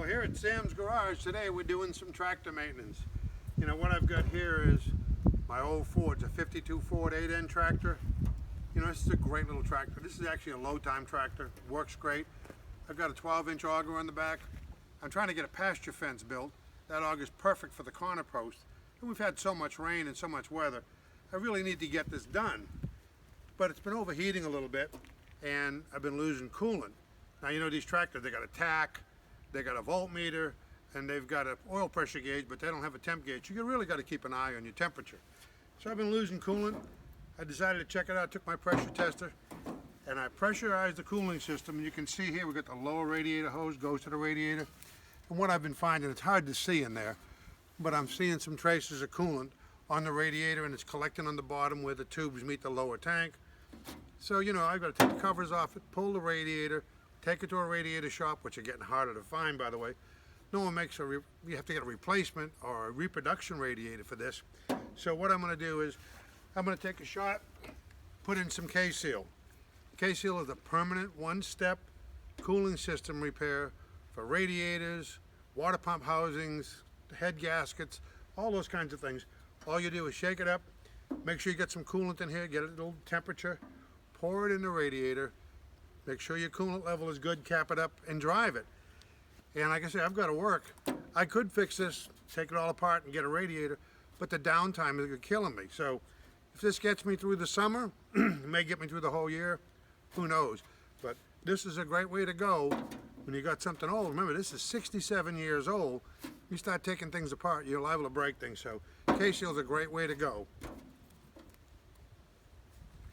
Well, here at Sam's Garage today we're doing some tractor maintenance. You know what I've got here is my old Ford. It's a 52 Ford 8N tractor. You know, this is a great little tractor. This is actually a low time tractor. Works great. I've got a 12-inch auger on the back. I'm trying to get a pasture fence built. That auger is perfect for the corner post. And we've had so much rain and so much weather. I really need to get this done. But it's been overheating a little bit and I've been losing coolant. Now, you know, these tractors, they got a tach, they got a voltmeter, and they've got an oil pressure gauge, but they don't have a temp gauge. You really got to keep an eye on your temperature. So I've been losing coolant. I decided to check it out. I took my pressure tester and I pressurized the cooling system. And you can see here, we got the lower radiator hose goes to the radiator. And what I've been finding, it's hard to see in there, but I'm seeing some traces of coolant on the radiator and it's collecting on the bottom where the tubes meet the lower tank. So, you know, I've got to take the covers off it, pull the radiator, take it to a radiator shop, which are getting harder to find, by the way. No one makes you have to get a replacement or a reproduction radiator for this. So what I'm going to do is I'm going to take a shot, put in some K-Seal. K-Seal is a permanent one-step cooling system repair for radiators, water pump housings, head gaskets, all those kinds of things. All you do is shake it up, make sure you get some coolant in here, get a little temperature, pour it in the radiator, make sure your coolant level is good, cap it up, and drive it. And like I say, I've got to work. I could fix this, take it all apart and get a radiator, but the downtime is killing me. So if this gets me through the summer, it may get me through the whole year, who knows. But this is a great way to go when you got something old. Remember, this is 67 years old. You start taking things apart, you're liable to break things. So K-Seal is a great way to go.